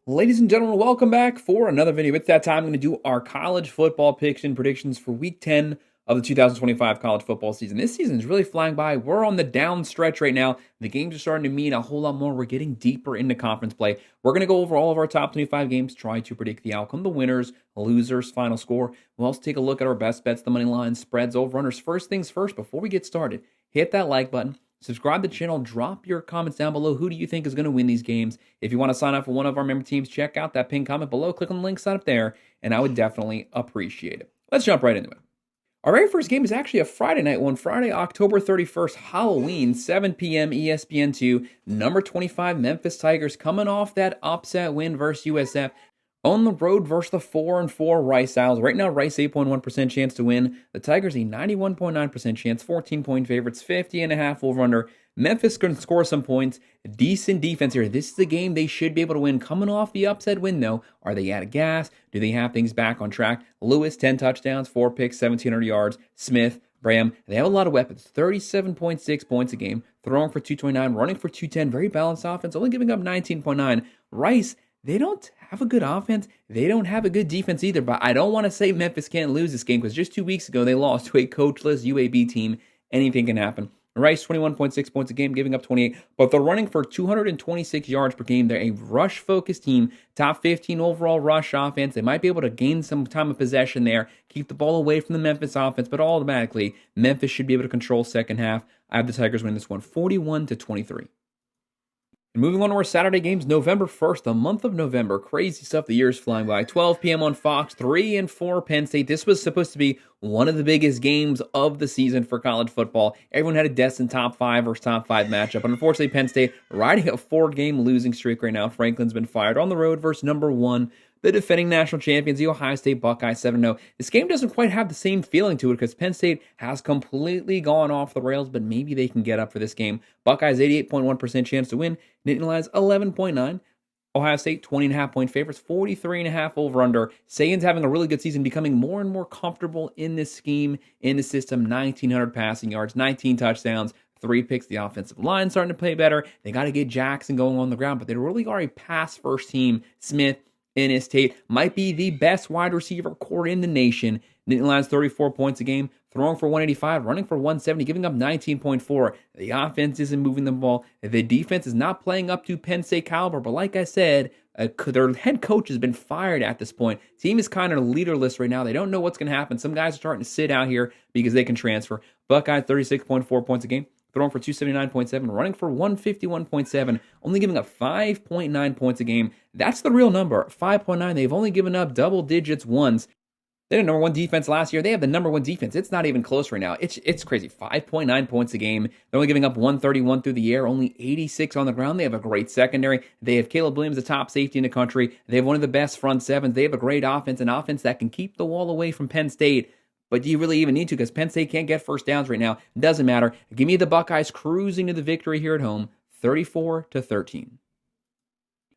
Ladies and gentlemen, welcome back for another video. It's that time. I'm going to do our college football picks and predictions for week 10 of the 2025 college football season. This season is really flying by. We're on the down stretch right now. The games are starting to mean a whole lot more. We're getting deeper into conference play. We're going to go over all of our top 25 games, try to predict the outcome, the winners, losers, final score. We'll also take a look at our best bets, the money lines, spreads, over-runners. First things first, before we get started, hit that like button. Subscribe to the channel. Drop your comments down below. Who do you think is going to win these games? If you want to sign up for one of our member teams, check out that pinned comment below. Click on the link, sign up there, and I would definitely appreciate it. Let's jump right into it. Our very first game is actually a Friday night one. Friday, October 31st, Halloween, 7 p.m. ESPN2. Number 25, Memphis Tigers coming off that upset win versus USF. On the road versus the 4-4 Rice Owls. Right now, Rice 8.1% chance to win. The Tigers a 91.9% chance, 14-point favorites, 50.5 over/under. Memphis can score some points. Decent defense here. This is a game they should be able to win. Coming off the upset win, though, are they out of gas? Do they have things back on track? Lewis, 10 touchdowns, 4 picks, 1,700 yards. Smith, Graham, they have a lot of weapons. 37.6 points a game, throwing for 229, running for 210. Very balanced offense, only giving up 19.9. Rice, they don't have a good offense. They don't have a good defense either, but I don't want to say Memphis can't lose this game because just 2 weeks ago they lost to a coachless UAB team. Anything can happen. Rice, 21.6 points a game, giving up 28, but they're running for 226 yards per game. They're a rush-focused team, top 15 overall rush offense. They might be able to gain some time of possession there, keep the ball away from the Memphis offense, but automatically, Memphis should be able to control second half. I have the Tigers win this one, 41-23. And moving on to our Saturday games, November 1st, the month of November. Crazy stuff, the year's flying by. 12 p.m. on Fox, 3-4 Penn State. This was supposed to be one of the biggest games of the season for college football. Everyone had a destined top 5 versus top 5 matchup. But unfortunately, Penn State riding a 4-game losing streak right now. Franklin's been fired on the road versus number 1. The defending national champions, the Ohio State Buckeyes, 7-0. This game doesn't quite have the same feeling to it because Penn State has completely gone off the rails, but maybe they can get up for this game. Buckeyes, 88.1% chance to win. Nittany Lions, 11.9. Ohio State, 20.5-point favorites, 43.5 over/under. Saban's having a really good season, becoming more and more comfortable in this scheme, in the system. 1,900 passing yards, 19 touchdowns, 3 picks. The offensive line starting to play better. They got to get Jackson going on the ground, but they really are a pass-first team. Smith, Ennis, Tate might be the best wide receiver core in the nation. Nittany Lions 34 points a game, throwing for 185, running for 170, giving up 19.4. The offense isn't moving the ball. The defense is not playing up to Penn State caliber, but like I said, their head coach has been fired at this point. Team is kind of leaderless right now. They don't know what's going to happen. Some guys are starting to sit out here because they can transfer. Buckeye 36.4 points a game, throwing for 279.7, running for 151.7, only giving up 5.9 points a game. That's the real number, 5.9. They've only given up double digits once. They had the number 1 defense last year. They have the number 1 defense. It's not even close right now. It's crazy. 5.9 points a game. They're only giving up 131 through the air, only 86 on the ground. They have a great secondary. They have Caleb Williams, the top safety in the country. They have one of the best front sevens. They have a great offense, an offense that can keep the wall away from Penn State. But do you really even need to? Because Penn State can't get first downs right now. Doesn't matter. Give me the Buckeyes cruising to the victory here at home, 34-13.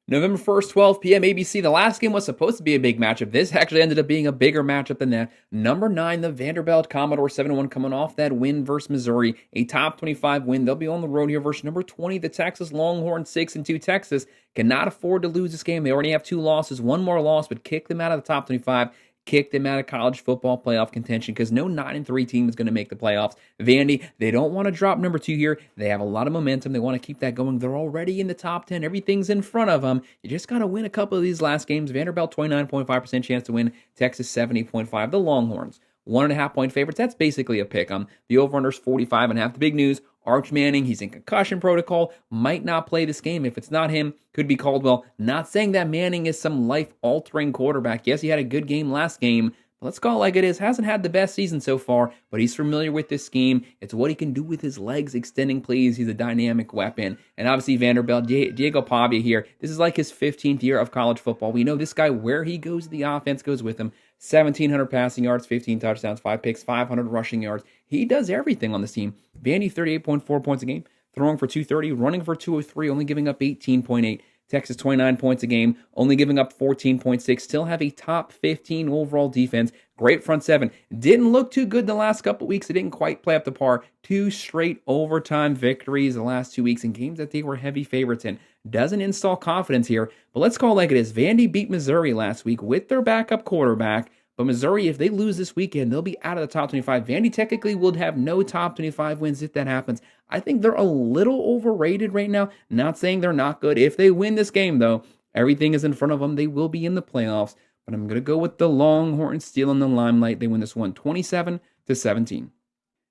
November 1st, 12 p.m. ABC. The last game was supposed to be a big matchup. This actually ended up being a bigger matchup than that. Number 9, the Vanderbilt Commodore, 7-1, coming off that win versus Missouri. A top 25 win. They'll be on the road here versus number 20, the Texas Longhorns, 6-2. Texas cannot afford to lose this game. They already have 2 losses. One more loss would kick them out of the top 25. Kick them out of college football playoff contention because no 9-3 team is going to make the playoffs. Vandy, they don't want to drop number 2 here. They have a lot of momentum. They want to keep that going. They're already in the top 10. Everything's in front of them. You just got to win a couple of these last games. Vanderbilt, 29.5% chance to win. Texas, 70.5. The Longhorns, 1.5-point favorites. That's basically a pick 'em. The over-under's 45.5. The big news, Arch Manning, he's in concussion protocol, might not play this game. If it's not him, could be Caldwell. Not saying that Manning is some life-altering quarterback. Yes, he had a good game last game, but let's call it like it is. Hasn't had the best season so far, but he's familiar with this scheme. It's what he can do with his legs, extending plays. He's a dynamic weapon. And obviously Vanderbilt, Diego Pavia here, this is like his 15th year of college football. We know this guy, where he goes, the offense goes with him. 1,700 passing yards, 15 touchdowns, 5 picks, 500 rushing yards. He does everything on this team. Vandy, 38.4 points a game, throwing for 230, running for 203, only giving up 18.8. Texas, 29 points a game, only giving up 14.6. Still have a top 15 overall defense. Great front seven. Didn't look too good the last couple weeks. It didn't quite play up to par. 2 straight overtime victories the last 2 weeks in games that they were heavy favorites in. doesn't install confidence here. But let's call it like it is. Vandy beat Missouri last week with their backup quarterback. But Missouri, if they lose this weekend, they'll be out of the top 25. Vandy technically would have no top 25 wins if that happens. I think they're a little overrated right now. Not saying they're not good. If they win this game, though, everything is in front of them. They will be in the playoffs. But I'm going to go with the Longhorns stealing the limelight. They win this one 27-17.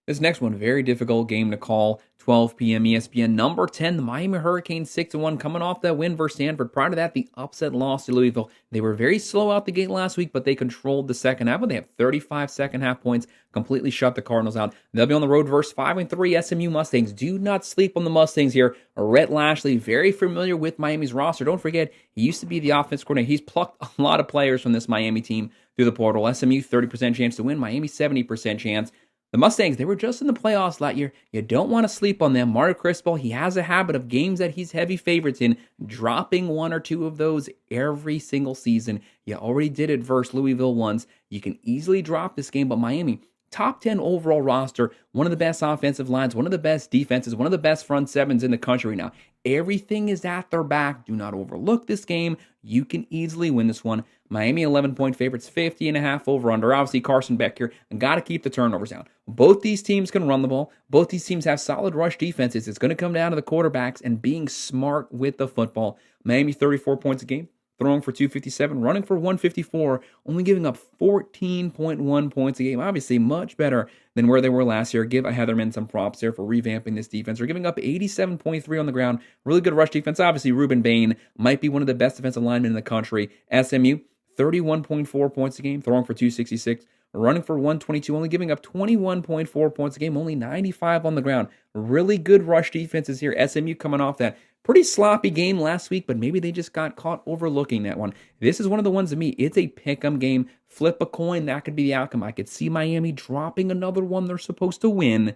This next one, very difficult game to call. 12 p.m. ESPN. Number 10, the Miami Hurricanes 6-1, coming off that win versus Stanford. Prior to that, the upset loss to Louisville. They were very slow out the gate last week, but they controlled the second half. But they have 35 second half points, completely shut the Cardinals out. They'll be on the road versus 5-3 SMU Mustangs. Do not sleep on the Mustangs here. Rhett Lashley, very familiar with Miami's roster. Don't forget, he used to be the offense coordinator. He's plucked a lot of players from this Miami team through the portal. SMU, 30% chance to win. Miami, 70% chance. The Mustangs, they were just in the playoffs last year. You don't want to sleep on them. Mario Cristobal, he has a habit of games that he's heavy favorites in, dropping one or two of those every single season. You already did it versus Louisville once. You can easily drop this game, but Miami, top 10 overall roster, one of the best offensive lines, one of the best defenses, one of the best front sevens in the country now. Everything is at their back. Do not overlook this game. You can easily win this one. Miami 11-point favorites, 50.5 over-under. Obviously, Carson Beck here. Got to keep the turnovers down. Both these teams can run the ball. Both these teams have solid rush defenses. It's going to come down to the quarterbacks and being smart with the football. Miami 34 points a game, throwing for 257, running for 154, only giving up 14.1 points a game. Obviously, much better than where they were last year. Give Heatherman some props there for revamping this defense. They're giving up 87.3 on the ground. Really good rush defense. Obviously, Ruben Bain might be one of the best defensive linemen in the country. SMU, 31.4 points a game, throwing for 266, running for 122, only giving up 21.4 points a game, only 95 on the ground. Really good rush defenses here. SMU coming off that pretty sloppy game last week, but maybe they just got caught overlooking that one. This is one of the ones to me. It's a pick-em game. Flip a coin. That could be the outcome. I could see Miami dropping another one they're supposed to win,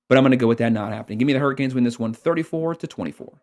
but I'm going to go with that not happening. Give me the Hurricanes win this one 34-24.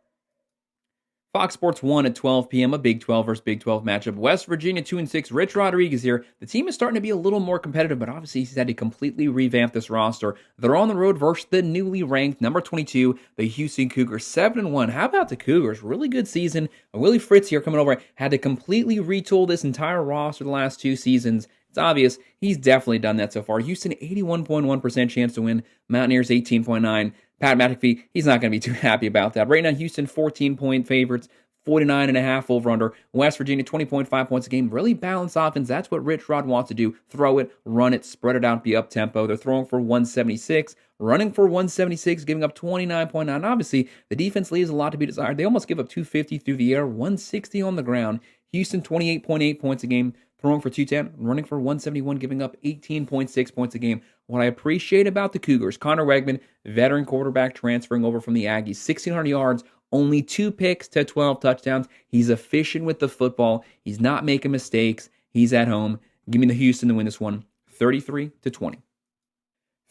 Fox Sports 1 at 12 p.m., a Big 12 versus Big 12 matchup. West Virginia 2-6, Rich Rodriguez here. The team is starting to be a little more competitive, but obviously he's had to completely revamp this roster. They're on the road versus the newly ranked number 22, the Houston Cougars, 7-1. How about the Cougars? Really good season. Willie Fritz here coming over, had to completely retool this entire roster the last two seasons. It's obvious he's definitely done that so far. Houston, 81.1% chance to win. Mountaineers, 18.9%. Pat McAfee, he's not going to be too happy about that. Right now, Houston, 14-point favorites, 49.5 over-under. West Virginia, 20.5 points a game. Really balanced offense. That's what Rich Rod wants to do. Throw it, run it, spread it out, be up-tempo. They're throwing for 176, running for 176, giving up 29.9. Obviously, the defense leaves a lot to be desired. They almost give up 250 through the air, 160 on the ground. Houston, 28.8 points a game, throwing for 210, running for 171, giving up 18.6 points a game. What I appreciate about the Cougars, Connor Wegman, veteran quarterback transferring over from the Aggies, 1,600 yards, only 2 picks to 12 touchdowns. He's efficient with the football. He's not making mistakes. He's at home. Give me the Houston to win this one, 33-20.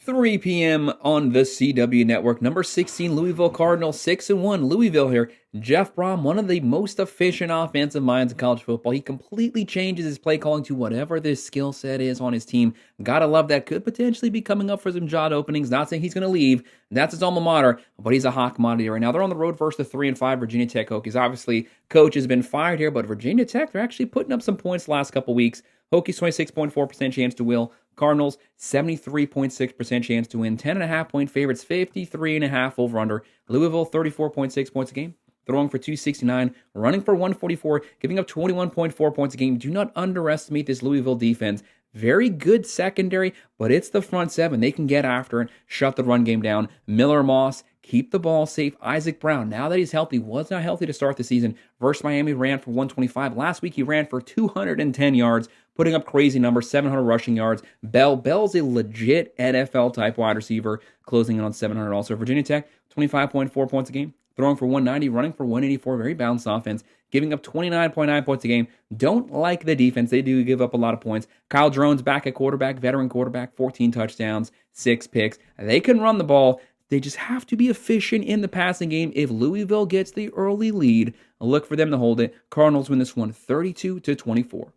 3 p.m. on the CW network. Number 16, Louisville Cardinals, 6-1. Louisville here. Jeff Brom, one of the most efficient offensive minds in college football. He completely changes his play calling to whatever this skill set is on his team. Gotta love that. Could potentially be coming up for some job openings. Not saying he's going to leave. That's his alma mater, but he's a hot commodity right now. They're on the road versus the 3-5 Virginia Tech Hokies. Obviously, coach has been fired here, but Virginia Tech, they're actually putting up some points the last couple weeks. Hokies, 26.4% chance to win. Cardinals, 73.6% chance to win. 10.5-point favorites, 53.5 over-under. Louisville, 34.6 points a game, throwing for 269, running for 144, giving up 21.4 points a game. Do not underestimate this Louisville defense. Very good secondary, but it's the front seven. They can get after it, shut the run game down. Miller Moss, keep the ball safe. Isaac Brown, now that he's healthy, was not healthy to start the season. Versus Miami, ran for 125. Last week, he ran for 210 yards, putting up crazy numbers, 700 rushing yards. Bell's a legit NFL-type wide receiver, closing in on 700 also. Virginia Tech, 25.4 points a game, throwing for 190, running for 184. Very balanced offense, giving up 29.9 points a game. Don't like the defense. They do give up a lot of points. Kyle Drones back at quarterback, veteran quarterback, 14 touchdowns, 6 picks. They can run the ball. They just have to be efficient in the passing game. If Louisville gets the early lead, look for them to hold it. Cardinals win this one 32-24.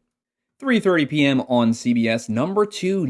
3:30 p.m. on CBS. Number two,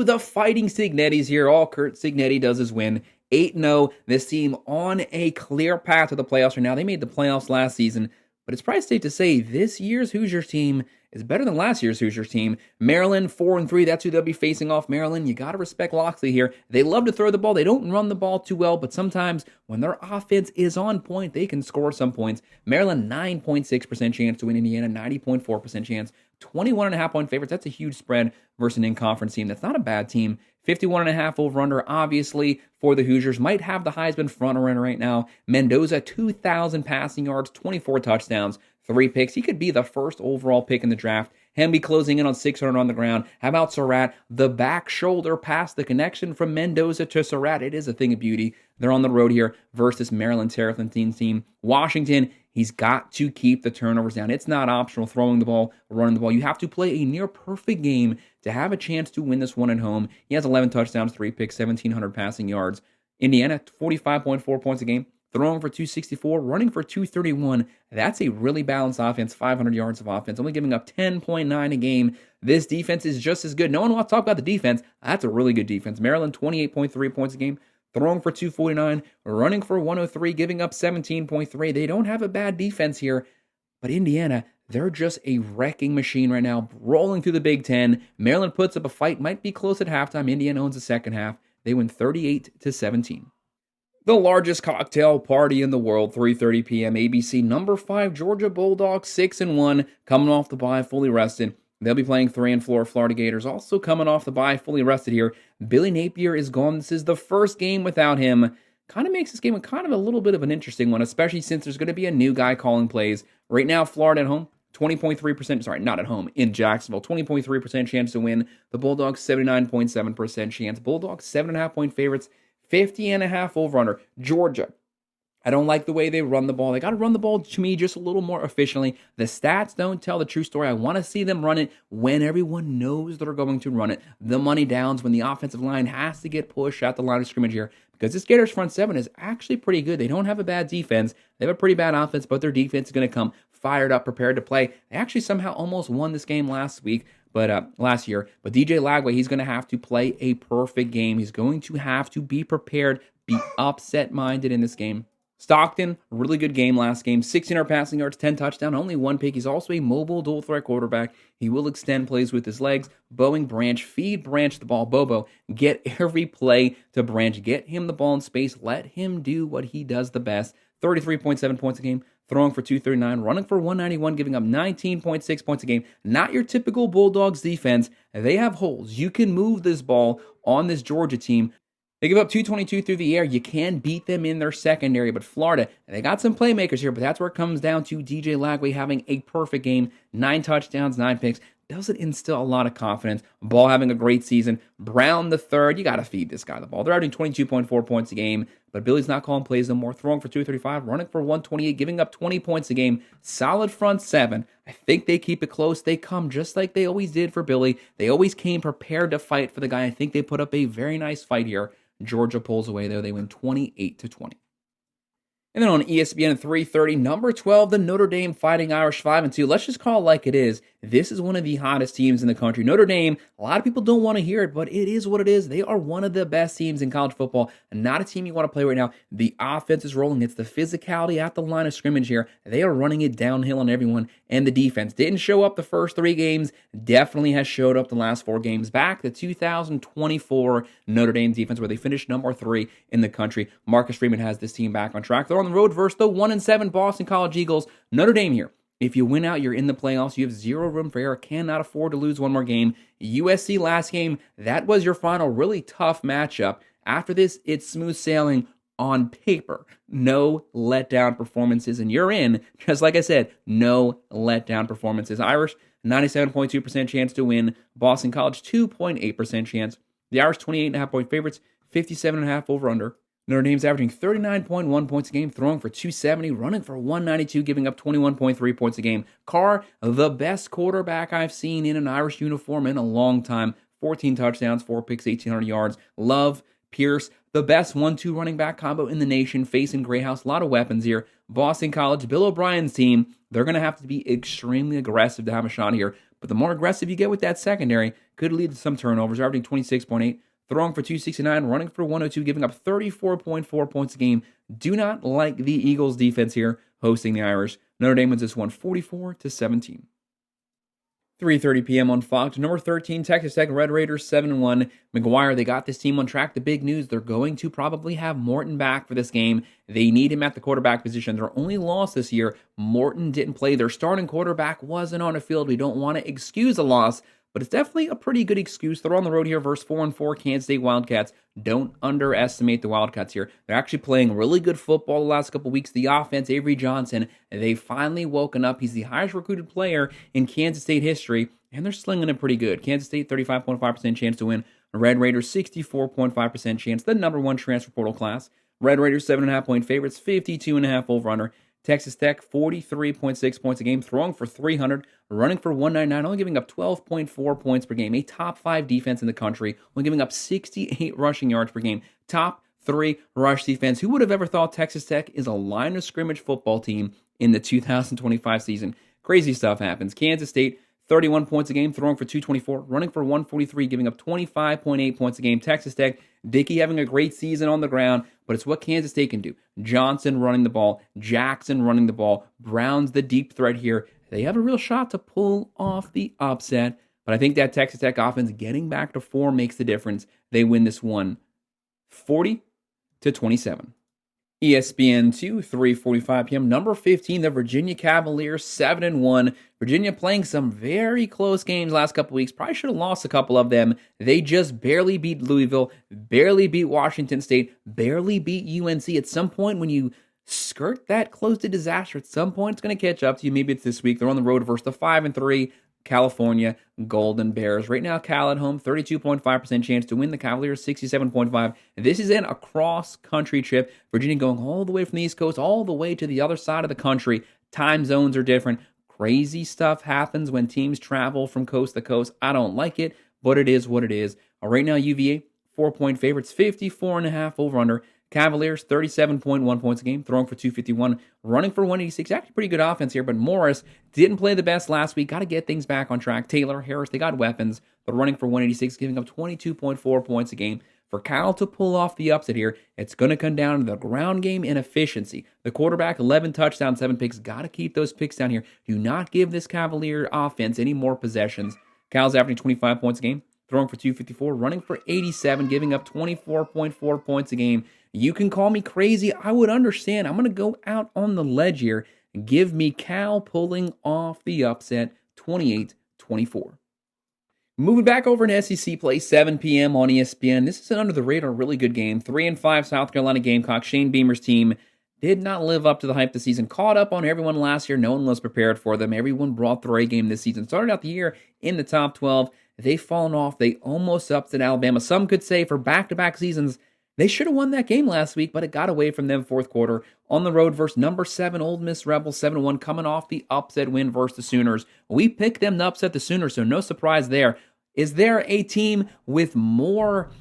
the Fighting Cignettis here. All Kurt Cignetti does is win. 8-0. This team on a clear path to the playoffs right now. They made the playoffs last season, but it's probably safe to say this year's Hoosiers team is better than last year's Hoosiers team. Maryland, 4-3. That's who they'll be facing off. Maryland, you got to respect Loxley here. They love to throw the ball. They don't run the ball too well, but sometimes when their offense is on point, they can score some points. Maryland, 9.6% chance to win. Indiana, 90.4% chance. 21.5 point favorites. That's a huge spread versus an in-conference team. That's not a bad team. 51.5 over-under, obviously, for the Hoosiers. Might have the Heisman front-runner right now. Mendoza, 2,000 passing yards, 24 touchdowns, 3 picks. He could be the first overall pick in the draft. Hemby closing in on 600 on the ground. How about Surratt? The back shoulder pass, the connection from Mendoza to Surratt. It is a thing of beauty. They're on the road here versus Maryland Terrapin team. Washington, he's got to keep the turnovers down. It's not optional throwing the ball, running the ball. You have to play a near-perfect game to have a chance to win this one at home. He has 11 touchdowns, 3 picks, 1,700 passing yards. Indiana, 45.4 points a game. Throwing for 264, running for 231. That's a really balanced offense, 500 yards of offense, only giving up 10.9 a game. This defense is just as good. No one wants to talk about the defense. That's a really good defense. Maryland, 28.3 points a game, throwing for 249, running for 103, giving up 17.3. They don't have a bad defense here, but Indiana, they're just a wrecking machine right now, rolling through the Big Ten. Maryland puts up a fight, might be close at halftime. Indiana owns the second half. They win 38-17. The largest cocktail party in the world, 3:30 p.m. ABC. Number 5 Georgia Bulldogs, 6-1, coming off the bye, fully rested. They'll be playing 3-4 Florida Gators, also coming off the bye, fully rested here. Billy Napier is gone. This is the first game without him. Kind of makes this game kind of a little bit of an interesting one, especially since there's going to be a new guy calling plays. Right now, Florida at home, 20.3%, sorry, not at home, in Jacksonville, 20.3% chance to win. The Bulldogs, 79.7% chance. Bulldogs, 7.5 point favorites. 50.5 over-under. Georgia, I don't like the way they run the ball. They got to run the ball, to me, just a little more efficiently. The stats don't tell the true story. I want to see them run it when everyone knows they're going to run it. The money downs when the offensive line has to get pushed at the line of scrimmage here, because this Gators front seven is actually pretty good. They don't have a bad defense. They have a pretty bad offense, but their defense is going to come fired up, prepared to play. They actually somehow almost won this game last year. But DJ Lagway, he's going to have to play a perfect game. He's going to have to be prepared, be upset-minded in this game. Stockton, really good game last game. 1,600 passing yards, 10 touchdowns, only 1 pick. He's also a mobile dual-threat quarterback. He will extend plays with his legs. Boeing Branch, feed Branch the ball. Bobo, get every play to Branch. Get him the ball in space. Let him do what he does the best. 33.7 points a game. Throwing for 239, running for 191, giving up 19.6 points a game. Not your typical Bulldogs defense. They have holes. You can move this ball on this Georgia team. They give up 222 through the air. You can beat them in their secondary, but Florida, they got some playmakers here, but that's where it comes down to DJ Lagway having a perfect game. 9 touchdowns, 9 picks. Doesn't instill a lot of confidence. Ball having a great season. Brown the third, you got to feed this guy the ball. They're averaging 22.4 points a game, but Billy's not calling plays no more. Throwing for 235, running for 128, giving up 20 points a game. Solid front seven. I think they keep it close. They come just like they always did for Billy. They always came prepared to fight for the guy. I think they put up a very nice fight here. Georgia pulls away there. They win 28-20. And then on ESPN at 3:30, number 12, the Notre Dame Fighting Irish 5-2. Let's just call it like it is. This is one of the hottest teams in the country. Notre Dame, a lot of people don't want to hear it, but it is what it is. They are one of the best teams in college football, and not a team you want to play right now. The offense is rolling. It's the physicality at the line of scrimmage here. They are running it downhill on everyone, and the defense didn't show up the first 3 games, definitely has showed up the last 4 games. Back the 2024 Notre Dame defense, where they finished number 3 in the country. Marcus Freeman has this team back on track. They're on the road versus the 1-7 Boston College Eagles. Notre Dame here. If you win out, you're in the playoffs. You have 0 room for error. Cannot afford to lose one more game. USC last game, that was your final really tough matchup. After this, it's smooth sailing on paper. No letdown performances, and you're in. Just like I said, no letdown performances. Irish, 97.2% chance to win. Boston College, 2.8% chance. The Irish, 28.5 point favorites, 57.5 over-under. Notre Dame's averaging 39.1 points a game, throwing for 270, running for 192, giving up 21.3 points a game. Carr, the best quarterback I've seen in an Irish uniform in a long time. 14 touchdowns, 4 picks, 1,800 yards. Love, Pierce, the best 1-2 running back combo in the nation, facing Greyhouse. A lot of weapons here. Boston College, Bill O'Brien's team, they're going to have to be extremely aggressive to have a shot here. But the more aggressive you get with that secondary, could lead to some turnovers, averaging 26.8. throwing for 269, running for 102, giving up 34.4 points a game. Do not like the Eagles defense here, hosting the Irish. Notre Dame wins this one 44-17. 3:30 p.m. on Fox. Number 13, Texas Tech Red Raiders 7-1. McGuire, they got this team on track. The big news, they're going to probably have Morton back for this game. They need him at the quarterback position. Their only loss this year, Morton didn't play. Their starting quarterback wasn't on the field. We don't want to excuse a loss, but it's definitely a pretty good excuse. They're on the road here versus 4-4 Kansas State Wildcats. Don't underestimate the Wildcats here. They're actually playing really good football the last couple weeks. The offense, Avery Johnson, they've finally woken up. He's the highest recruited player in Kansas State history, and they're slinging it pretty good. Kansas State, 35.5% chance to win. Red Raiders, 64.5% chance. The number one transfer portal class. Red Raiders, 7.5-point favorites, 52.5 over-under. Texas Tech, 43.6 points a game, throwing for 300, running for 199, only giving up 12.4 points per game. A top 5 defense in the country, only giving up 68 rushing yards per game. Top 3 rush defense. Who would have ever thought Texas Tech is a line of scrimmage football team in the 2025 season? Crazy stuff happens. Kansas State, 31 points a game, throwing for 224, running for 143, giving up 25.8 points a game. Texas Tech, Dickey having a great season on the ground, but it's what Kansas State can do. Johnson running the ball, Jackson running the ball, Brown's the deep threat here. They have a real shot to pull off the upset, but I think that Texas Tech offense getting back to form makes the difference. They win this one 40-27. ESPN 2, 3:45 p.m. Number 15, the Virginia Cavaliers, 7-1. Virginia playing some very close games last couple weeks. Probably should have lost a couple of them. They just barely beat Louisville, barely beat Washington State, barely beat UNC. At some point, when you skirt that close to disaster, at some point it's going to catch up to you. Maybe it's this week. They're on the road versus the 5-3 California Golden Bears. Right now, Cal at home, 32.5% chance to win. The Cavaliers, 67.5. This is in a cross-country trip. Virginia going all the way from the East Coast, all the way to the other side of the country. Time zones are different. Crazy stuff happens when teams travel from coast to coast. I don't like it, but it is what it is. Right now, UVA, 4-point favorites, 54.5 over-under. Cavaliers, 37.1 points a game, throwing for 251, running for 186. Actually, pretty good offense here, but Morris didn't play the best last week. Got to get things back on track. Taylor, Harris, they got weapons, but running for 186, giving up 22.4 points a game. For Cal to pull off the upset here, it's going to come down to the ground game and efficiency. The quarterback, 11 touchdowns, 7 picks. Got to keep those picks down here. Do not give this Cavalier offense any more possessions. Cal's averaging 25 points a game, throwing for 254, running for 87, giving up 24.4 points a game. You can call me crazy. I would understand. I'm going to go out on the ledge here and give me Cal pulling off the upset 28-24. Moving back over to SEC play, 7 p.m. on ESPN. This is an under-the-radar, really good game. 3-5 South Carolina Gamecocks. Shane Beamer's team did not live up to the hype this season. Caught up on everyone last year. No one was prepared for them. Everyone brought their A game this season. Started out the year in the top 12. They've fallen off. They almost upset Alabama. Some could say for back-to-back seasons, they should have won that game last week, but it got away from them fourth quarter. On the road versus number 7 Ole Miss Rebels, 7-1, coming off the upset win versus the Sooners. We picked them to upset the Sooners, so no surprise there. Is there a team with more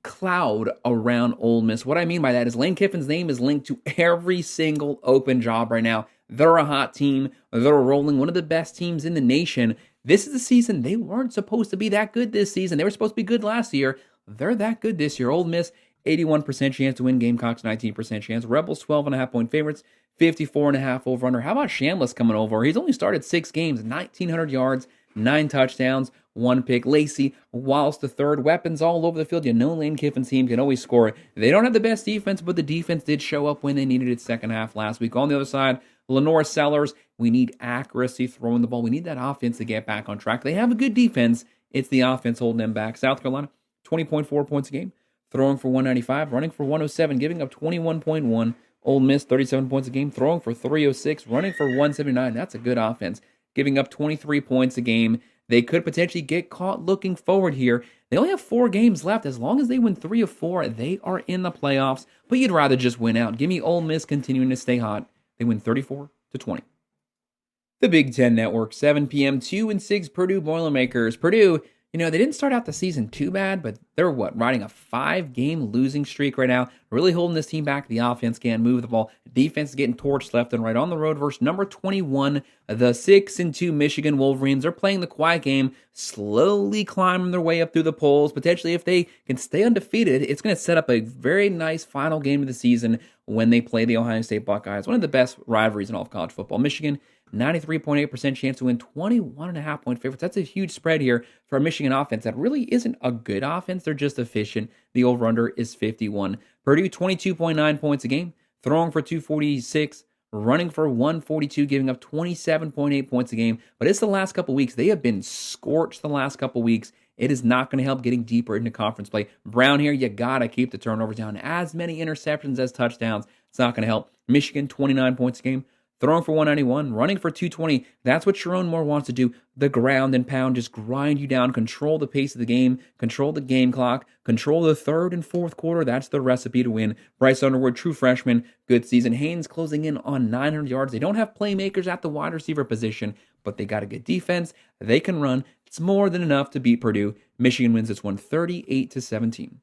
cloud around Ole Miss? What I mean by that is Lane Kiffin's name is linked to every single open job right now. They're a hot team. They're rolling, one of the best teams in the nation. This is the season. They weren't supposed to be that good this season. They were supposed to be good last year. They're that good this year. Ole Miss, 81% chance to win. Gamecocks, 19% chance. Rebels, 12.5-point favorites, 54.5 over-under. How about Shamlis coming over? He's only started 6 games, 1,900 yards, 9 touchdowns, 1 pick. Lacey, Wallace the third, weapons all over the field. You know Lane Kiffin's team can always score. They don't have the best defense, but the defense did show up when they needed it second half last week. On the other side, Lenore Sellers, we need accuracy throwing the ball. We need that offense to get back on track. They have a good defense. It's the offense holding them back. South Carolina, 20.4 points a game, throwing for 195, running for 107, giving up 21.1. Ole Miss, 37 points a game, throwing for 306, running for 179. That's a good offense, giving up 23 points a game. They could potentially get caught looking forward here. They only have 4 games left. As long as they win 3 of 4, they are in the playoffs. But you'd rather just win out. Give me Ole Miss continuing to stay hot. They win 34-20. The Big Ten Network, 7 p.m., 2-6 Purdue Boilermakers. Purdue, They didn't start out the season too bad, but they're riding a 5-game losing streak right now, really holding this team back. The offense can't move the ball. Defense is getting torched left and right on the road versus number 21, the 6-2 Michigan Wolverines. They're playing the quiet game, slowly climbing their way up through the polls. Potentially, if they can stay undefeated, it's going to set up a very nice final game of the season when they play the Ohio State Buckeyes. One of the best rivalries in all of college football. Michigan, 93.8% chance to win, 21.5-point favorites. That's a huge spread here for a Michigan offense that really isn't a good offense. They're just efficient. The over-under is 51. Purdue, 22.9 points a game, throwing for 246, running for 142, giving up 27.8 points a game. But it's the last couple weeks. They have been scorched the last couple weeks. It is not going to help getting deeper into conference play. Brown here, you got to keep the turnovers down. As many interceptions as touchdowns, it's not going to help. Michigan, 29 points a game, throwing for 191, running for 220. That's what Sharon Moore wants to do. The ground and pound, just grind you down, control the pace of the game, control the game clock, control the third and fourth quarter. That's the recipe to win. Bryce Underwood, true freshman, good season. Haynes closing in on 900 yards. They don't have playmakers at the wide receiver position, but they got a good defense. They can run. It's more than enough to beat Purdue. Michigan wins this one 38-17.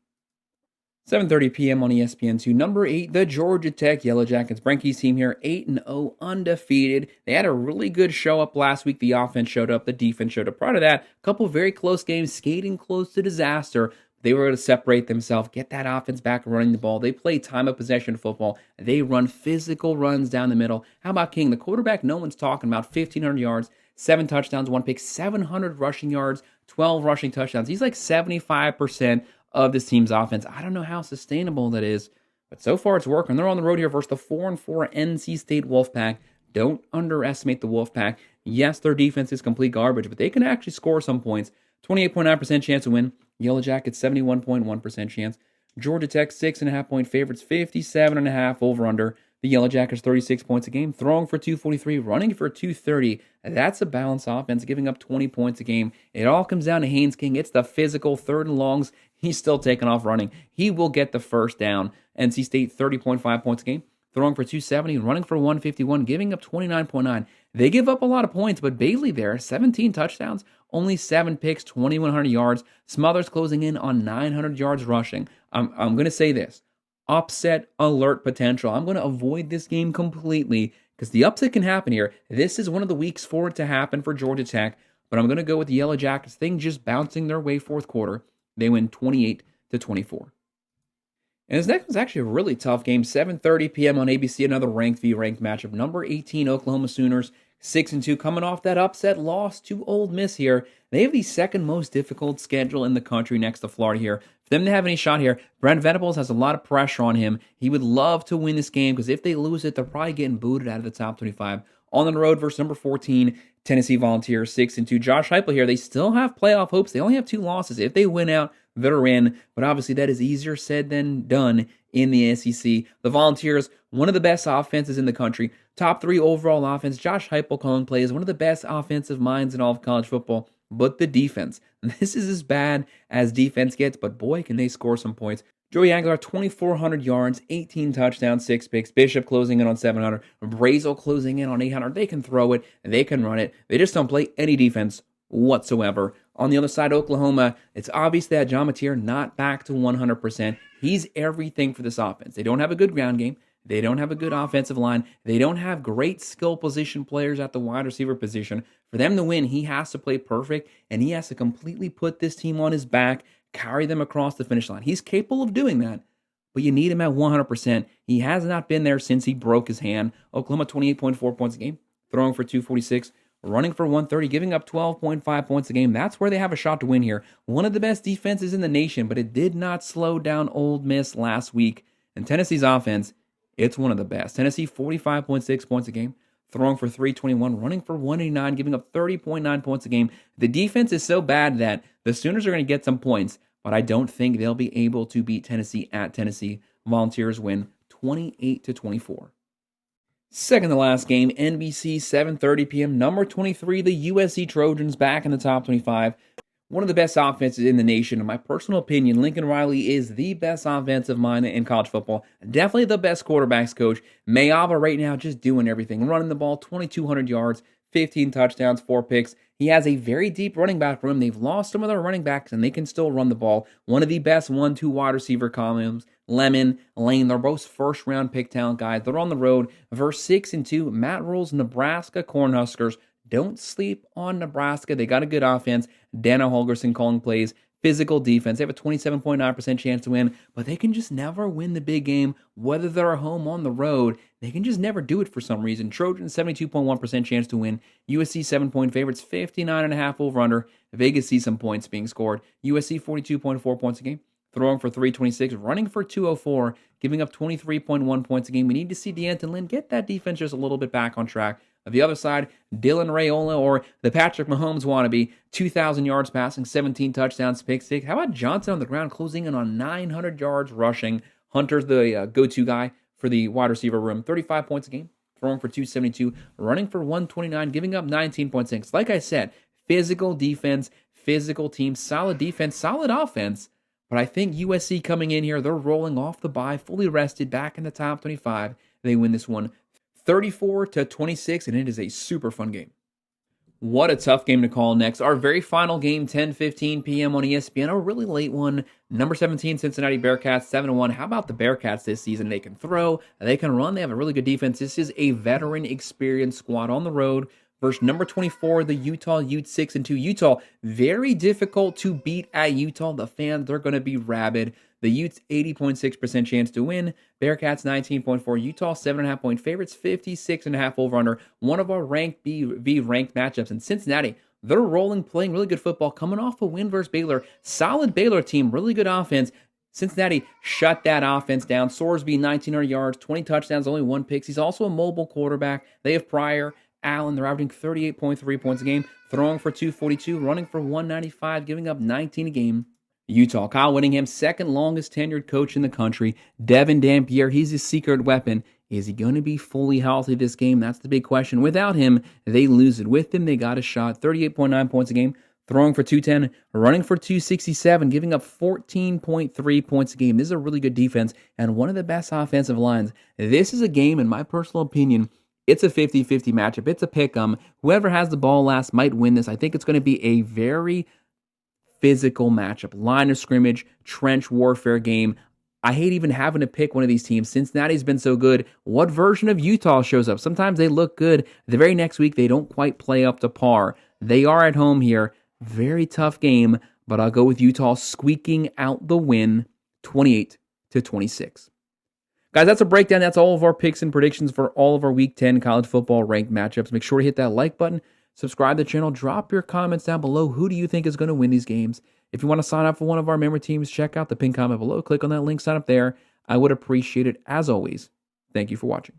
7:30 p.m. on ESPN2. Number 8, the Georgia Tech Yellow Jackets. Brenke's team here, 8-0, undefeated. They had a really good show up last week. The offense showed up. The defense showed up. Prior to that, a couple very close games, skating close to disaster. They were able to separate themselves, get that offense back running the ball. They play time of possession football. They run physical runs down the middle. How about King? The quarterback no one's talking about, 1,500 yards, 7 touchdowns, 1 pick, 700 rushing yards, 12 rushing touchdowns. He's like 75% of this team's offense. I don't know how sustainable that is, but so far it's working. They're on the road here versus the 4-4 NC State Wolfpack. Don't underestimate the Wolfpack. Yes, their defense is complete garbage, but they can actually score some points. 28.9% chance to win. Yellow Jackets, 71.1% chance. Georgia Tech, 6.5-point favorites, 57.5 over-under. The Yellow Jackets, 36 points a game, throwing for 243, running for 230. That's a balanced offense, giving up 20 points a game. It all comes down to Haynes King. It's the physical third and longs. He's still taking off running. He will get the first down. NC State, 30.5 points a game, throwing for 270, running for 151, giving up 29.9. They give up a lot of points, but Bailey there, 17 touchdowns, only 7 picks, 2,100 yards. Smothers closing in on 900 yards rushing. I'm going to say this. Upset alert potential. I'm going to avoid this game completely because the upset can happen here. This is one of the weeks for it to happen for Georgia Tech, but I'm going to go with the Yellow Jackets. Thing just bouncing their way fourth quarter. They win 28-24. And this next one's actually a really tough game. 7:30 p.m. on ABC, another ranked v. ranked matchup. Number 18 Oklahoma Sooners, 6-2, coming off that upset loss to Ole Miss here. They have the second most difficult schedule in the country next to Florida here. For them to have any shot here, Brent Venables has a lot of pressure on him. He would love to win this game because if they lose it, they're probably getting booted out of the top 25. On the road versus number 14, Tennessee Volunteers, 6-2. Josh Heupel here, they still have playoff hopes. They only have 2 losses. If they win out, they're in. But obviously that is easier said than done in the SEC. The Volunteers, one of the best offenses in the country. Top 3 overall offense. Josh Heupel calling plays, one of the best offensive minds in all of college football. But the defense. This is as bad as defense gets, but boy, can they score some points. Joey Aguilar, 2,400 yards, 18 touchdowns, 6 picks. Bishop closing in on 700. Brazel closing in on 800. They can throw it, and they can run it. They just don't play any defense whatsoever. On the other side, Oklahoma, it's obvious that John Mateer not back to 100%. He's everything for this offense. They don't have a good ground game. They don't have a good offensive line. They don't have great skill position players at the wide receiver position. For them to win, he has to play perfect, and he has to completely put this team on his back, carry them across the finish line. He's capable of doing that, but you need him at 100%. He has not been there since he broke his hand. Oklahoma, 28.4 points a game, throwing for 246, running for 130, giving up 12.5 points a game. That's where they have a shot to win here. One of the best defenses in the nation, but it did not slow down Ole Miss last week. And Tennessee's offense, it's one of the best. Tennessee, 45.6 points a game, throwing for 321, running for 189, giving up 30.9 points a game. The defense is so bad that the Sooners are going to get some points, but I don't think they'll be able to beat Tennessee at Tennessee. Volunteers win 28-24. Second to last game, NBC, 7:30 p.m. Number 23, the USC Trojans back in the top 25. One of the best offenses in the nation. In my personal opinion, Lincoln Riley is the best offensive mind in college football. Definitely the best quarterbacks coach. Mayava right now just doing everything. Running the ball, 2,200 yards, 15 touchdowns, 4 picks. He has a very deep running back room. They've lost some of their running backs, and they can still run the ball. One of the best 1-2 wide receiver combos. Lemon, Lane, they're both first-round pick talent guys. They're on the road. Verse 6-2, Matt Rule's Nebraska Cornhuskers. Don't sleep on Nebraska. They got a good offense. Dana Holgerson calling plays. Physical defense. They have a 27.9% chance to win, but they can just never win the big game, whether they're at home on the road. They can just never do it for some reason. Trojans, 72.1% chance to win. USC, 7-point favorites, 59.5 over-under. Vegas sees some points being scored. USC, 42.4 points a game. Throwing for 326, running for 204, giving up 23.1 points a game. We need to see D'Anton Lynn get that defense just a little bit back on track. On the other side, Dylan Raiola, or the Patrick Mahomes wannabe, 2,000 yards passing, 17 touchdowns, pick six. How about Johnson on the ground, closing in on 900 yards rushing? Hunter's the go-to guy for the wide receiver room, 35 points a game, throwing for 272, running for 129, giving up 19.6. Like I said, physical defense, physical team, solid defense, solid offense. But I think USC coming in here, they're rolling off the bye, fully rested, back in the top 25. They win this one 34-26, and it is a super fun game. What a tough game to call next. Our very final game, 10:15 p.m. on ESPN, a really late one. Number 17, Cincinnati Bearcats, 7-1. How about the Bearcats this season? They can throw, they can run, they have a really good defense. This is a veteran experienced squad on the road. Versus number 24, the Utah Utes, 6-2. Utah, very difficult to beat at Utah. The fans, they're going to be rabid. The Utes, 80.6% chance to win. Bearcats, 19.4. Utah, 7.5-point favorites, 56.5 over-under. One of our ranked v ranked matchups. And Cincinnati, they're rolling, playing really good football, coming off a win versus Baylor. Solid Baylor team, really good offense. Cincinnati shut that offense down. Sorsby, 1,900 yards, 20 touchdowns, only one pick. He's also a mobile quarterback. They have Pryor, Allen, they're averaging 38.3 points a game, throwing for 242, running for 195, giving up 19 a game. Utah, Kyle Whittingham, second longest tenured coach in the country. Devin Dampier, he's his secret weapon. Is he going to be fully healthy this game? That's the big question. Without him, they lose it. With him, they got a shot. 38.9 points a game, throwing for 210, running for 267, giving up 14.3 points a game. This is a really good defense and one of the best offensive lines. This is a game, in my personal opinion, it's a 50-50 matchup. It's a pick-em. Whoever has the ball last might win this. I think it's going to be a very physical matchup. Line of scrimmage, trench warfare game. I hate even having to pick one of these teams. Cincinnati's been so good. What version of Utah shows up? Sometimes they look good. The very next week, they don't quite play up to par. They are at home here. Very tough game, but I'll go with Utah squeaking out the win 28-26. Guys, that's a breakdown. That's all of our picks and predictions for all of our Week 10 college football ranked matchups. Make sure to hit that like button, subscribe to the channel, drop your comments down below. Who do you think is going to win these games? If you want to sign up for one of our member teams, check out the pinned comment below. Click on that link, sign up there. I would appreciate it. As always, thank you for watching.